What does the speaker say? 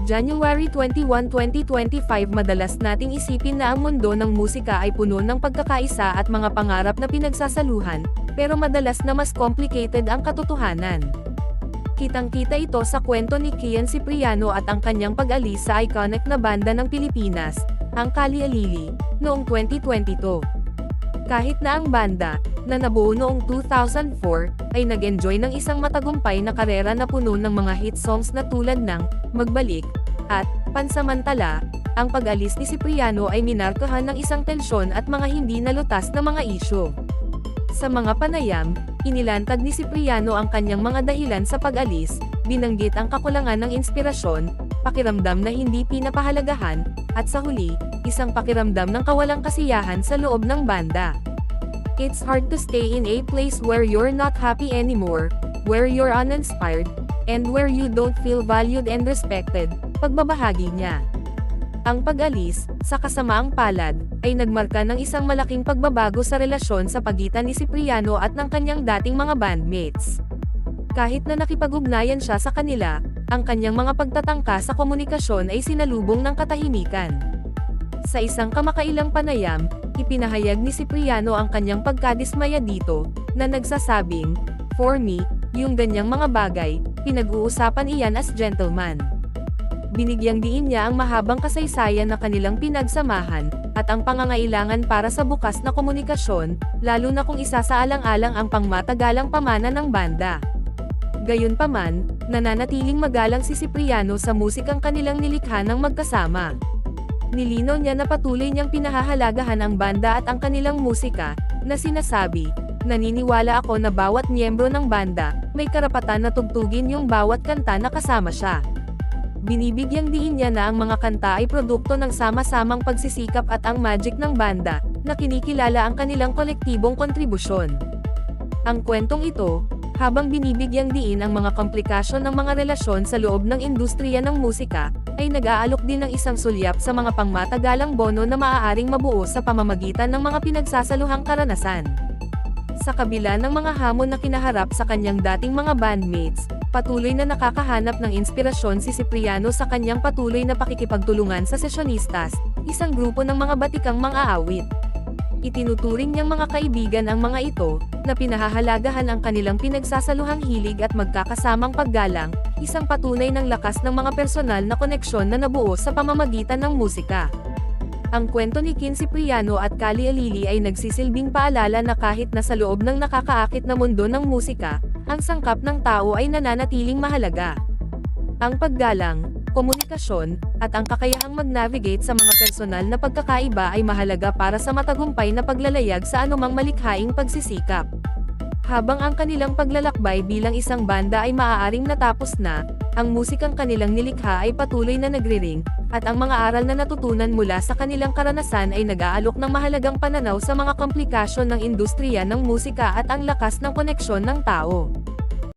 January 21, 2025. Madalas nating isipin na ang mundo ng musika ay puno ng pagkakaisa at mga pangarap na pinagsasaluhan, pero madalas na mas complicated ang katotohanan. Kitang-kita ito sa kwento ni Kian Cipriano at ang kanyang pag-alis sa iconic na banda ng Pilipinas, ang Kali Alili, noong 2022. Kahit na ang banda, na nabuo noong 2004, ay nag-enjoy ng isang matagumpay na karera na puno ng mga hit songs na tulad ng Magbalik at Pansamantala, ang pag-alis ni Cipriano ay minarkahan ng isang tensyon at mga hindi nalutas na mga isyu. Sa mga panayam, inilantad ni Cipriano ang kanyang mga dahilan sa pag-alis, binanggit ang kakulangan ng inspirasyon, pakiramdam na hindi pinapahalagahan, at sa huli, isang pakiramdam ng kawalang kasiyahan sa loob ng banda. It's hard to stay in a place where you're not happy anymore, where you're uninspired, and where you don't feel valued and respected, pagbabahagi niya. Ang pag-alis, sa kasamaang palad, ay nagmarka ng isang malaking pagbabago sa relasyon sa pagitan ni Cipriano at ng kanyang dating mga bandmates. Kahit na nakipag-ugnayan siya sa kanila, ang kanyang mga pagtatangka sa komunikasyon ay sinalubong ng katahimikan. Sa isang kamakailang panayam, ipinahayag ni Cipriano ang kanyang pagkadismaya dito, na nagsasabing, "For me, yung ganyang mga bagay, pinag-uusapan iyan as gentleman." Binigyang diin niya ang mahabang kasaysayan na kanilang pinagsamahan, at ang pangangailangan para sa bukas na komunikasyon, lalo na kung isasaalang-alang ang pangmatagalang pamana ng banda. Gayunpaman, nananatiling magalang si Cipriano sa musikang kanilang nilikha ng magkasama. Nilinaw niya na patuloy niyang pinahahalagahan ang banda at ang kanilang musika, na sinasabi, "Naniniwala ako na bawat miyembro ng banda, may karapatan na tugtugin yung bawat kanta na kasama siya." Binibigyang diin niya na ang mga kanta ay produkto ng sama-samang pagsisikap at ang magic ng banda, na kinikilala ang kanilang kolektibong kontribusyon. Ang kwentong ito, habang binibigyang diin ang mga komplikasyon ng mga relasyon sa loob ng industriya ng musika, ay nag-aalok din ng isang sulyap sa mga pangmatagalang bono na maaaring mabuo sa pamamagitan ng mga pinagsasaluhang karanasan. Sa kabila ng mga hamon na kinaharap sa kanyang dating mga bandmates, patuloy na nakakahanap ng inspirasyon si Cipriano sa kanyang patuloy na pakikipagtulungan sa Sesyonistas, isang grupo ng mga batikang mang-aawit. Itinuturing niyang mga kaibigan ang mga ito, na pinahahalagahan ang kanilang pinagsasaluhang hilig at magkakasamang paggalang, isang patunay ng lakas ng mga personal na koneksyon na nabuo sa pamamagitan ng musika. Ang kwento ni Kian Cipriano at Kali Alili ay nagsisilbing paalala na kahit na sa loob ng nakakaakit na mundo ng musika, ang sangkap ng tao ay nananatiling mahalaga. Ang paggalang, komunikasyon, at ang kakayahang mag-navigate sa mga personal na pagkakaiba ay mahalaga para sa matagumpay na paglalayag sa anumang malikhaing pagsisikap. Habang ang kanilang paglalakbay bilang isang banda ay maaaring natapos na, ang musikang kanilang nilikha ay patuloy na nagre-ring, at ang mga aral na natutunan mula sa kanilang karanasan ay nag-aalok ng mahalagang pananaw sa mga komplikasyon ng industriya ng musika at ang lakas ng koneksyon ng tao.